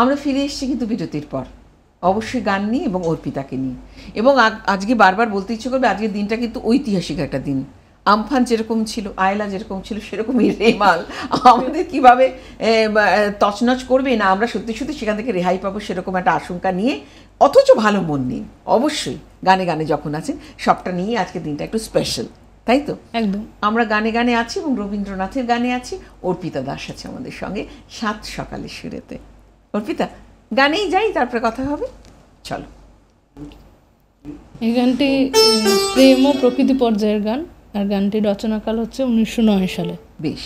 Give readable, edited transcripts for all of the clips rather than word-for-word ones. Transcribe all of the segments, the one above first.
আমরা ফিরে এসেছি কিন্তু বিরতির পর, অবশ্যই গান নিয়ে এবং অর্পিতাকে নিয়ে। এবং আজকে বারবার বলতে ইচ্ছে করবে, আজকের দিনটা কিন্তু ঐতিহাসিক একটা দিন। আমফান যেরকম ছিল, আয়লা যেরকম ছিল, সেরকমই রেমাল আমাদের কীভাবে তছনছ করবে না আমরা সত্যি সত্যি সেখান থেকে রেহাই পাবো, সেরকম একটা আশঙ্কা নিয়ে, অথচ ভালো মন নিয়ে অবশ্যই গানে গানে যখন আছেন, সবটা নিয়ে আজকের দিনটা একটু স্পেশাল, তাই তো? একদম। আমরা গানে গানে আছি এবং রবীন্দ্রনাথের গানে আছি। অর্পিতা দাস আছে আমাদের সঙ্গে সাত সকালের সুরেতে। অর্পিতা, গানেই যাই, তারপরে কথা হবে, চলো। এই গানটি প্রেম ও প্রকৃতি পর্যায়ের গান, আর গানটি রচনাকাল হচ্ছে 1909 সালে। বেশ।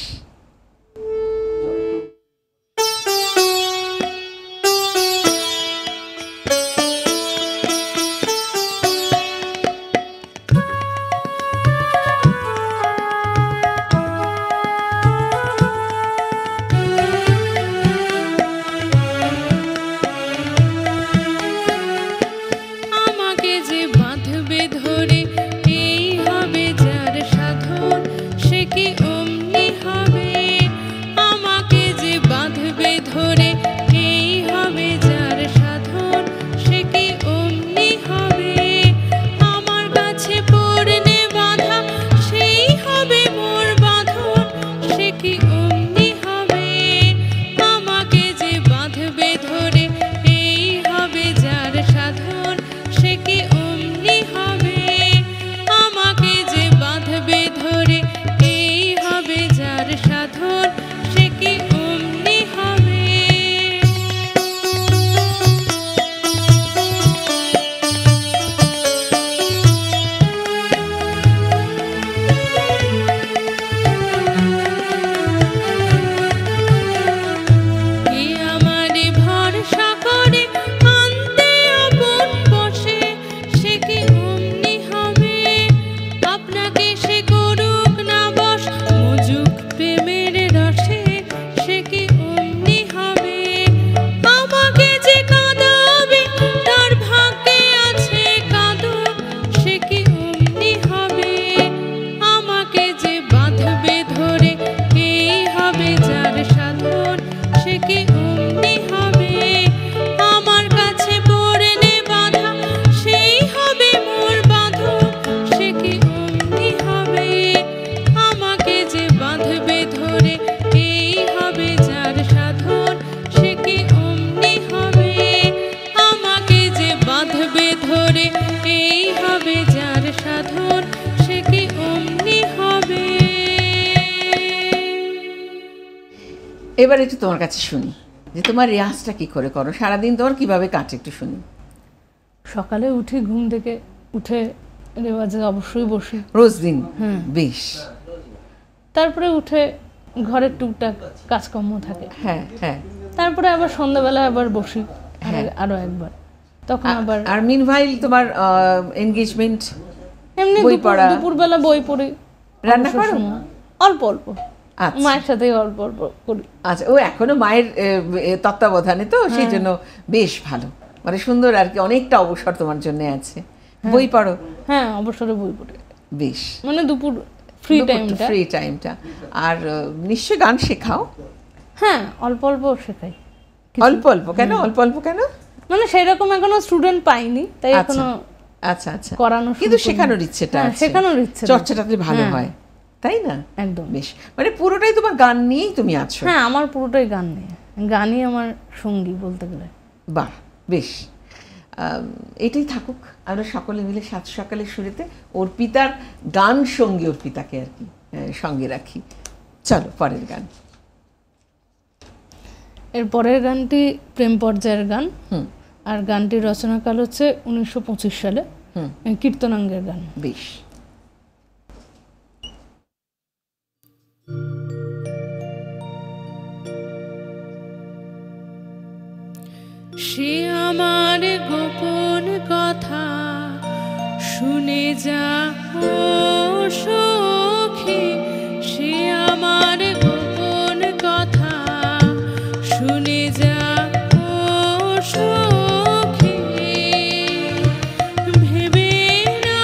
এবার একটু তোমার কাছে শুনি যে তোমার রেয়াজটা কি করে করো, সারাদিন তোমার কিভাবে কাটে একটু শুনি। সকালে উঠি, ঘুম থেকে উঠে রেওয়াজে অবশ্যই বসি রোজ দিন। বেশ। তারপরে উঠে ঘরের টুকটাক কাজকর্ম থাকে, হ্যাঁ হ্যাঁ। তারপরে আবার সন্ধ্যাবেলা আবার বসি আরো একবার, তখন আবার। আর মিনভাইল তোমার এনগেজমেন্ট, এমনি বই পড়া, দুপুরবেলা বই পড়ি, রান্না করো অল্প অল্প, মায়ের সাথে অল্প অল্প করি। আচ্ছা, ও এখনো মায়ের তত্ত্বাবধানে তো, সেই জন্য বেশ ভালো, মানে সুন্দর আর কি, অনেকটা অবসর তোমার জন্য আছে। বই পড়ো? হ্যাঁ, অবসরে বই পড়ি। বেশ, মানে দুপুর ফ্রি টাইমটা। আর নিশ্চয় গান শেখাও? হ্যাঁ, অল্প অল্প শেখাই। অল্প অল্প কেন? অল্প অল্প কেন? মানে সেরকম এখনো স্টুডেন্ট পাইনি, তাই এখনো। আচ্ছা আচ্ছা, করানো, কিন্তু শেখানোর ইচ্ছেটা আছে, শেখানোর ইচ্ছে, চর্চাটাতে ভালো হয়, তাই না? একদম। বেশ, মানে পুরোটাই তোমার গান নিয়েই তুমি আছো? হ্যাঁ, আমার পুরোটাই গান নিয়ে, গানই আমার সঙ্গী বলতে গেলে। বাহ, বেশ, এটাই থাকুক। আমরা সকলে মিলে সাত সকালের সুরেতে অর্পিতার গান সঙ্গী, অর্পিতাকে আর কি সঙ্গে রাখি। চলো পরের গান। এর পরের গানটি প্রেম পর্যায়ের গান, আর গানটির রচনাকাল হচ্ছে 1925 সালে, কীর্তনাঙ্গের গান। বেশ। সে আমার গোপন কথা শুনে যা ও সখী, সে আমার গোপন কথা শুনে যা ও সখী, ভেবে না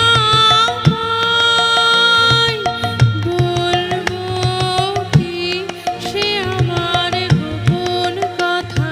বলবো কি, সে আমার গোপন কথা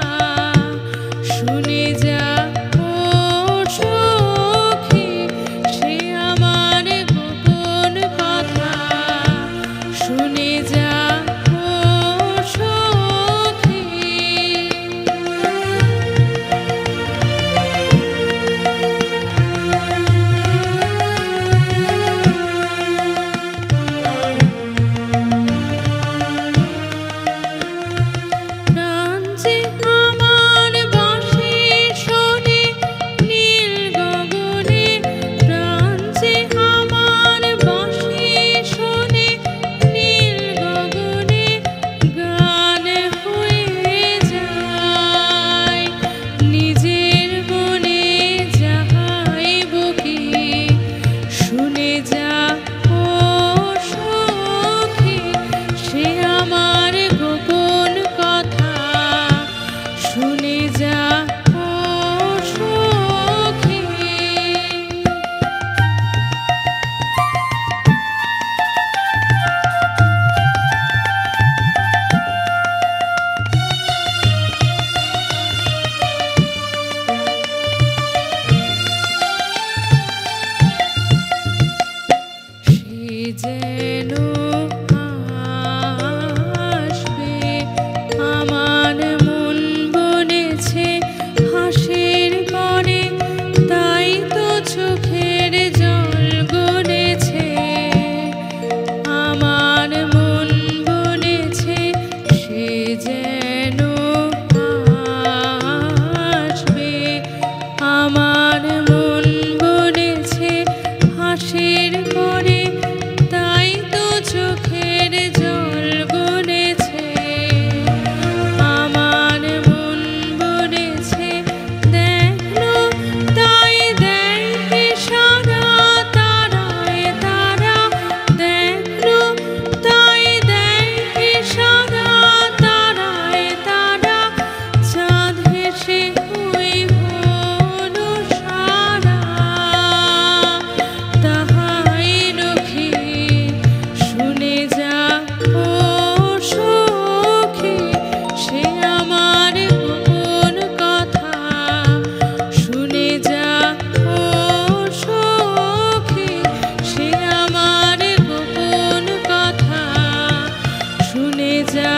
যা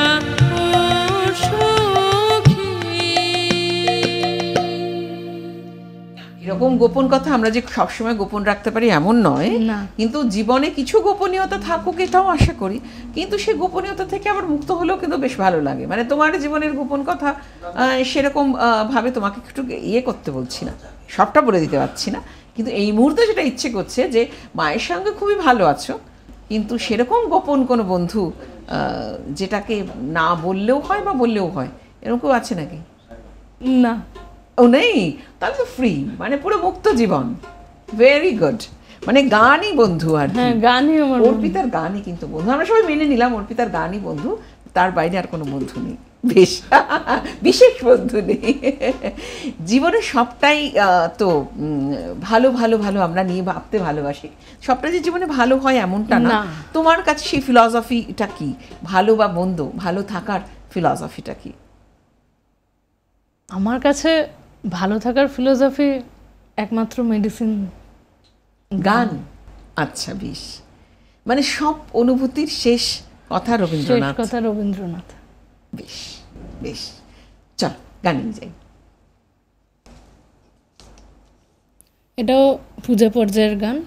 ও সখী। এরকম গোপন কথা আমরা যে সবসময় গোপন রাখতে পারি এমন নয়, না। কিন্তু জীবনে কিছু গোপনীয়তা থাকুক এটাও আশা করি, কিন্তু সেই গোপনীয়তা থেকে আবার মুক্ত হলেও কিন্তু বেশ ভালো লাগে। মানে তোমার জীবনের গোপন কথা সেরকম ভাবে তোমাকে একটু ইয়ে করতে বলছি না, সবটা বলে দিতে পারছি না, কিন্তু এই মুহূর্তে যেটা ইচ্ছে করছে যে মায়ের সঙ্গে খুবই ভালো আছো, কিন্তু সেরকম গোপন কোনো বন্ধু যেটাকে না বললেও হয় বা বললেও হয়, এরকম কেউ আছে নাকি? না। ও নেই, তাহলে তো ফ্রি, মানে পুরো মুক্ত জীবন। ভেরি গুড, মানে গানই বন্ধু। আর হ্যাঁ, গানই আমার বন্ধু। অর্পিতার গানই কিন্তু বন্ধু, আমরা সবাই মেনে নিলাম অর্পিতার গানই বন্ধু, তার বাইরে আর কোনো বন্ধু নেই, বেশ বিশেষ বন্ধু নেই। জীবনে সবটাই তো ভালো ভালো ভালো আমরা নিয়ে ভাবতে ভালোবাসি, সবটা যে জীবনে ভালো হয় এমনটা না। না। তোমার কাছে সেই ফিলসফিটা কি, ভালো বা মন্দ, ভালো থাকার ফিলসফিটা কি? আমার কাছে ভালো থাকার ফিলোসফি একমাত্র মেডিসিন, গান। আচ্ছা, বেশ, মানে সব অনুভূতির শেষ কথা শেষ রবীন্দ্রনাথ। কথা রবীন্দ্রনাথ। বেশ বেশ, চল গানে যাই। এটাও পূজা পর্যায়ের গান,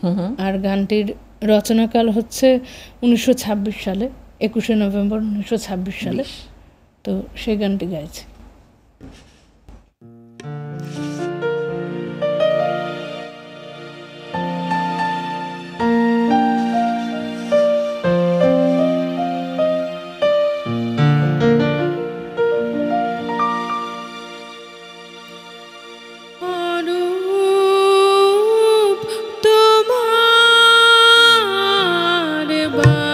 আর গানটির রচনাকাল হচ্ছে 1926 সালে, 21শে নভেম্বর 1926 সালে। বেশ। তো সেই গানটি গাইছে। অরূপ তোমার বাণী,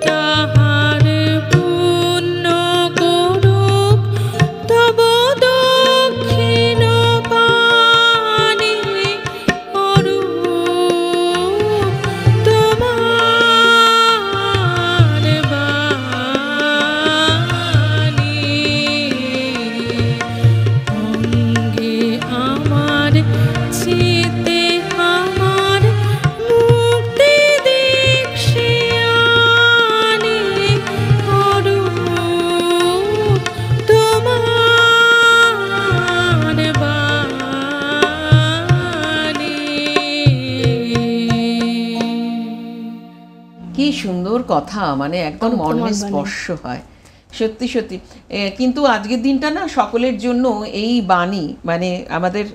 তাহার পুণ্য করুক তব দক্ষিণ পানি অরূপ তোমার বাণী অঙ্গে আমার চিতে আমার মুক্তি দীক্ষিয়ানি অরূপ তোমার বাণী। কি সুন্দর কথা, মানে একদম মনে স্পর্শ হয়, সত্যি সত্যি। কিন্তু আজকের দিনটা না সকলের জন্য এই বাণী, মানে আমাদের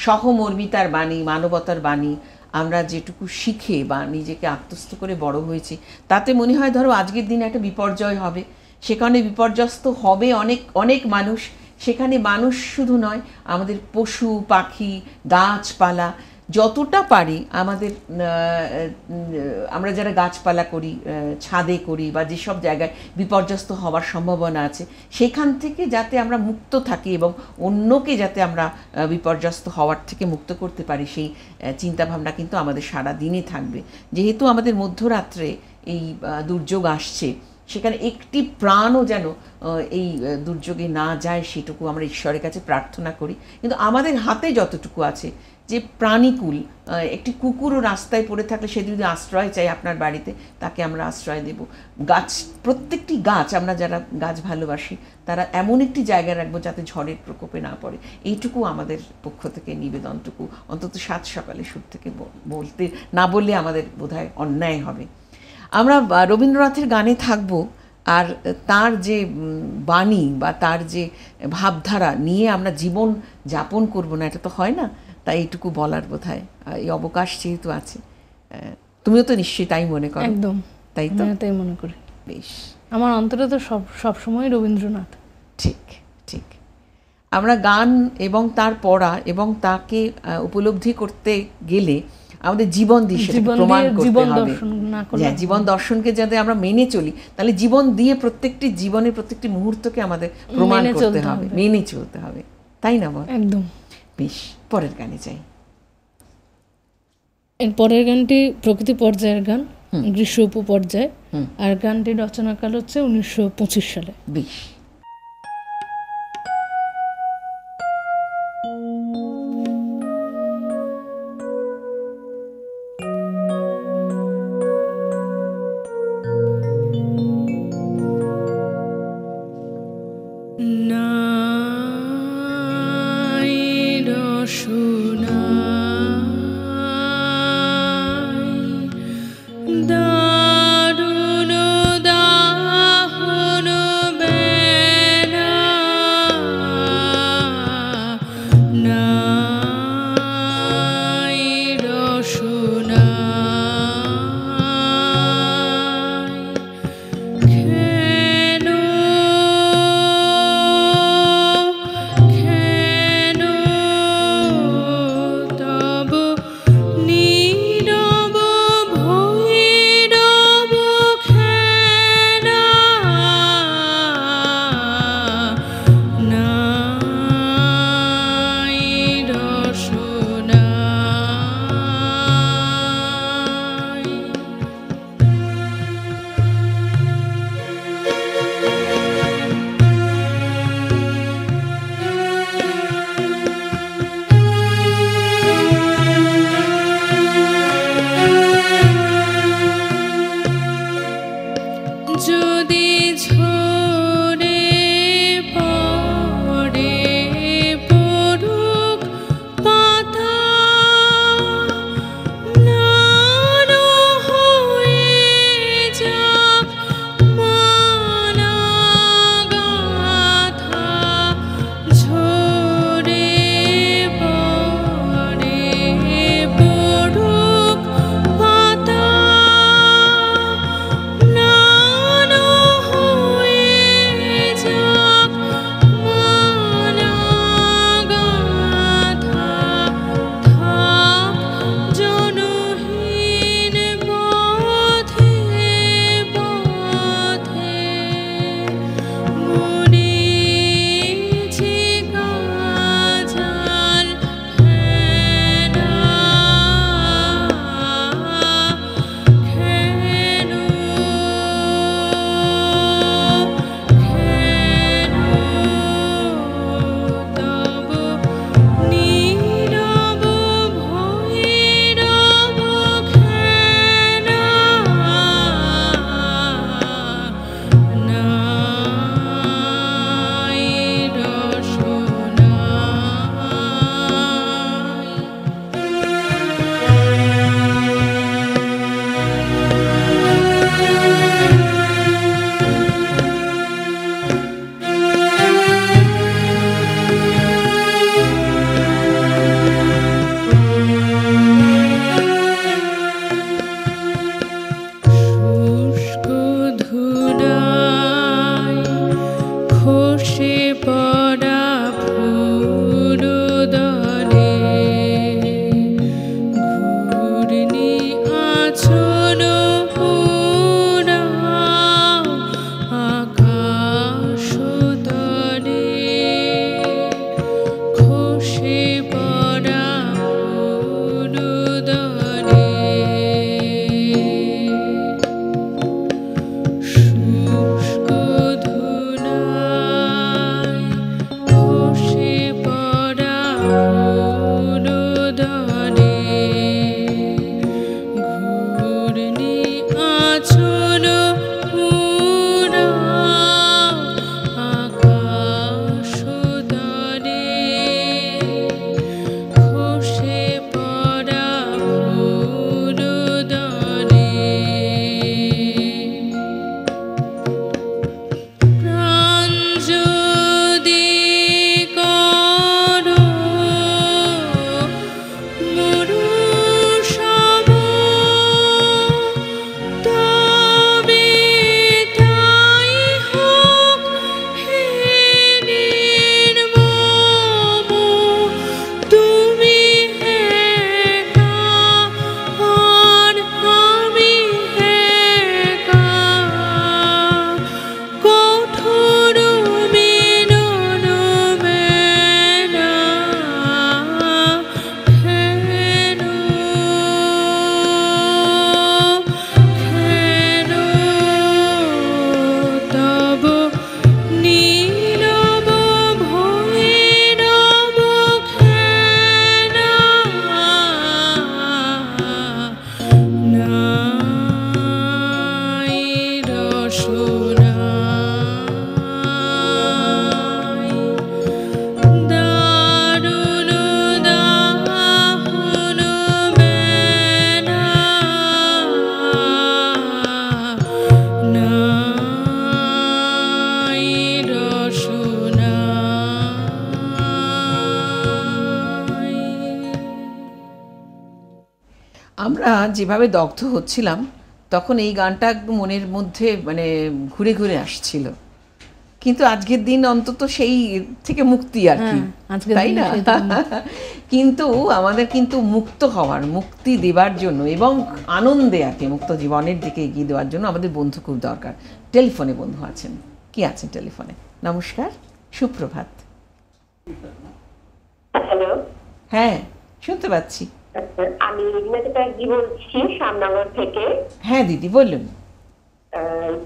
সহমর্মিতার বাণী, মানবতার বাণী আমরা যেটুকু শিখে বা নিজেকে আত্মস্থ করে বড় হয়েছি, তাতে মনে হয় ধরো আজকের দিনে একটা বিপর্যয় হবে, সেখানে বিপর্যস্ত হবে অনেক অনেক মানুষ। সেখানে মানুষ শুধু নয়, আমাদের পশু পাখি গাছপালা যতটা পারি আমাদের আমরা যারা গাছপালা করি, ছাদে করি বা যেসব জায়গায় বিপর্যস্ত হওয়ার সম্ভাবনা আছে, সেখান থেকে যাতে আমরা মুক্ত থাকি এবং অন্যকে যাতে আমরা বিপর্যস্ত হওয়ার থেকে মুক্ত করতে পারি, সেই চিন্তাভাবনা কিন্তু আমাদের সারা দিনই থাকবে। যেহেতু আমাদের মধ্যরাত্রে এই দুর্যোগ আসছে, সেখানে একটি প্রাণও যেন এই দুর্যোগে না যায় সেটুকু আমরা ঈশ্বরের কাছে প্রার্থনা করি। কিন্তু আমাদের হাতে যতটুকু আছে, যে প্রাণীকুল, একটি কুকুরও রাস্তায় পড়ে থাকলে সে যদি আশ্রয় চাই আপনার বাড়িতে, তাকে আমরা আশ্রয় দেব। গাছ, প্রত্যেকটি গাছ, আমরা যারা গাছ ভালোবাসি তারা এমন একটি জায়গায় রাখবো যাতে ঝড়ের প্রকোপে না পড়ে। এইটুকু আমাদের পক্ষ থেকে নিবেদনটুকু অন্তত সাত সকালে সুর থেকে বলতে না বললে আমাদের বোধহয় অন্যায় হবে। আমরা রবীন্দ্রনাথের গানে থাকব, আর তার যে বাণী বা তার যে ভাবধারা নিয়ে আমরা জীবন যাপন করব না, এটা তো হয় না। তাই এইটুকু বলার বোধহয় এই অবকাশ যেহেতু আছে, তুমিও তো নিশ্চয়ই তাই মনে করো। একদম তাই তো, তাই মনে করি। বেশ, আমার অন্তরে তো সব সময় রবীন্দ্রনাথ। ঠিক ঠিক। আমরা গান এবং তার পড়া এবং তাকে উপলব্ধি করতে গেলে আমাদের জীবন দিয়ে সেটা প্রমাণ করতে হবে। হ্যাঁ, জীবন দর্শনকে যাতে আমরা মেনে চলি, তাহলে জীবন দিয়ে প্রত্যেকটি জীবনের প্রত্যেকটি মুহূর্তকে আমাদের প্রমাণ করতে হবে, মেনে চলতে হবে, তাই না বল? একদম। বেশ, পরের গানে যাই। এর পরের গানটি প্রকৃতি পর্যায়ের গান, গ্রীষ্ম উপপর্যায়, আর গানটি রচনাকাল হচ্ছে 1925 সালে। বেশ। দারুণ দাহন বেলা নাই রসনাই। আমরা যেভাবে দগ্ধ হচ্ছিলাম তখন এই গানটা একদম মনের মধ্যে মানে ঘুরে ঘুরে আসছিল, কিন্তু আজকের দিন অন্তত সেই থেকে মুক্তি আর কি, আজকের তাই দিনে না? সেই থেকে কিন্তু আমাদের কিন্তু মুক্ত হওয়ার, মুক্তি দেবার জন্য এবং আনন্দে আর কি মুক্ত জীবনের দিকে এগিয়ে দেওয়ার জন্য আমাদের বন্ধু খুব দরকার। টেলিফোনে বন্ধু আছেন, কি আছেন টেলিফোনে? নমস্কার, সুপ্রভাত। হ্যালো, হ্যাঁ, শুনতে পাচ্ছি। আমি রিনাতে ব্যাগজি বলছি শ্যামনগর থেকে। হ্যাঁ দিদি বলুন।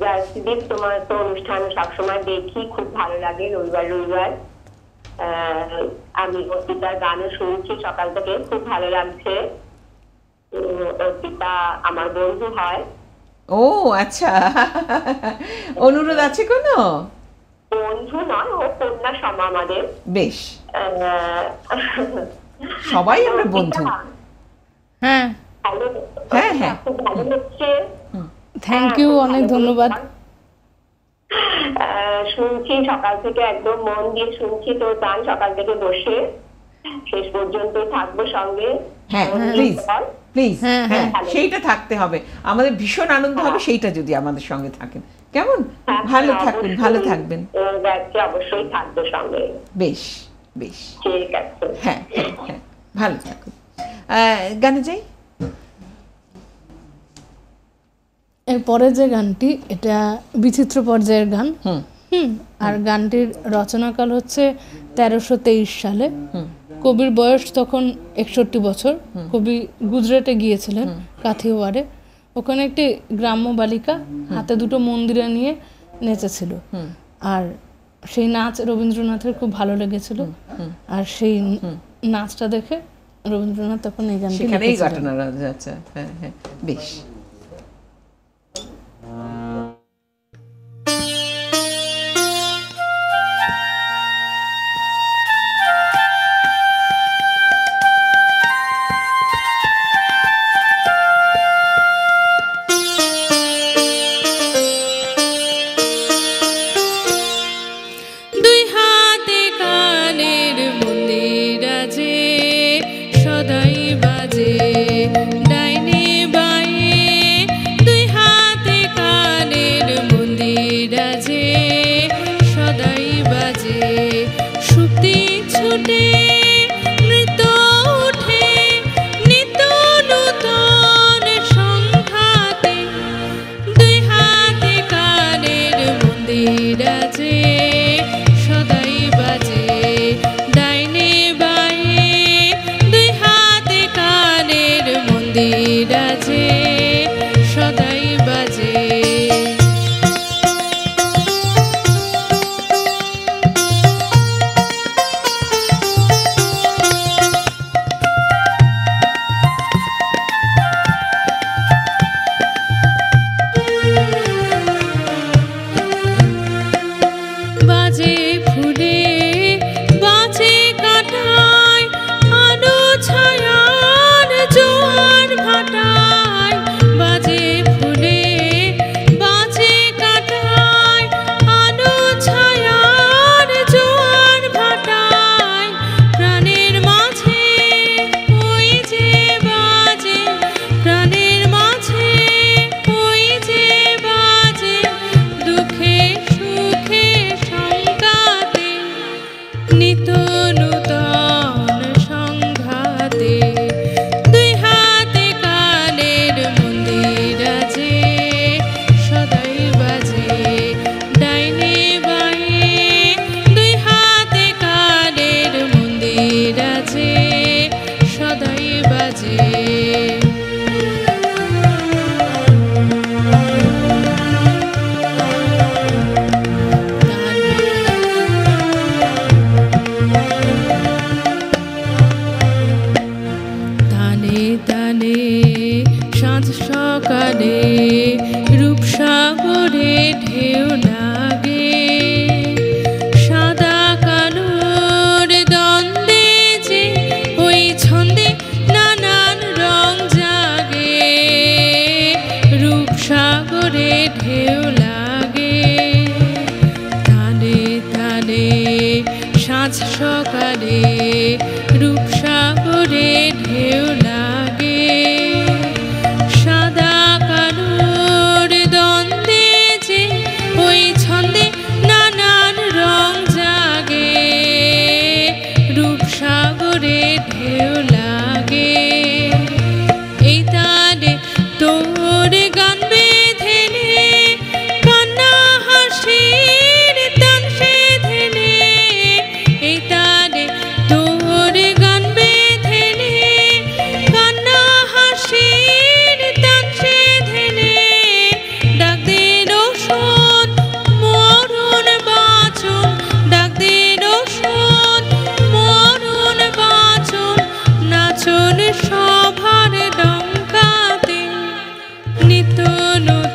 জার্সিদীপ, তোমার তো অনুষ্ঠান সবসময় দেখি, খুব ভালো লাগে রবিবার রবিবার। আমি অর্পিতার গানও শুনছি সকাল থেকে, খুব ভালো লাগছে। অর্পিতা আমার বন্ধু হয়। ও আচ্ছা, অনুরোধ আছে কোনো? বন্ধু নয়, ও কন্যা সমা আমাদের। বেশ, সবাই আমরা বন্ধু। হ্যাঁ, ভালো, হ্যাঁ, হ্যাঁ। খুব ভালো হচ্ছে। থ্যাংক ইউ, অনেক ধন্যবাদ। শুনছি সকাল থেকে, একদম মন দিয়ে শুনছি তোর গান সকাল থেকে বসে, শেষ পর্যন্ত থাকবো সঙ্গে। হ্যাঁ মন দিয়ে প্লিজ বল। প্লিজ, হ্যাঁ, হ্যাঁ হ্যাঁ। সেইটা থাকতে হবে, আমাদের ভীষণ আনন্দ হবে সেইটা যদি আমাদের সঙ্গে থাকেন। কেমন? হ্যাঁ, ভালো হ্যাঁ, থাকবেন, অবশ্যই। ভালো থাকবেন। ব্যাগকে অবশ্যই থাকবো সঙ্গে। বেশ বেশ, ঠিক আছে। হ্যাঁ হ্যাঁ হ্যাঁ, ভালো থাকুন। গানে যাই। এরপরে যে গানটি, এটা বিচিত্র পর্যায়ের গান। হুম আর গানটির রচনাকাল হচ্ছে 1323 সালে। কবির বয়স তখন 61 বছর। কবি গুজরাটে গিয়েছিলেন, কাথিওয়াড়ে। ওখানে একটি গ্রাম্য বালিকা হাতে দুটো মন্দিরে নিয়ে নেচেছিল, আর সেই নাচ রবীন্দ্রনাথের খুব ভালো লেগেছিল। আর সেই নাচটা দেখে রবীন্দ্রনাথ তখন এই গানটি সেখানেই লিখেছিলেন। ঘটনা রয়েছে। আচ্ছা, হ্যাঁ হ্যাঁ, বেশ। দুই হাতে কানের মন্দির আছে, সদাই বাজে ডাইনে বায়ে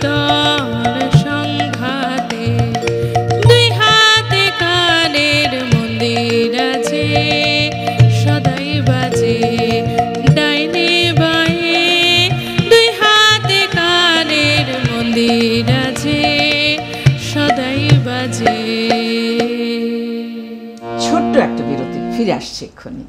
শীতল সংঘাতে দুই হাতে কানের মন্দির আছে সদাই বাজে ডাইনে বাঁয়ে দুই হাতে কানের মন্দির আছে সদাই বাজে। ছোট্ট একটা বিরতি, ফিরে আসছে এক্ষুনি।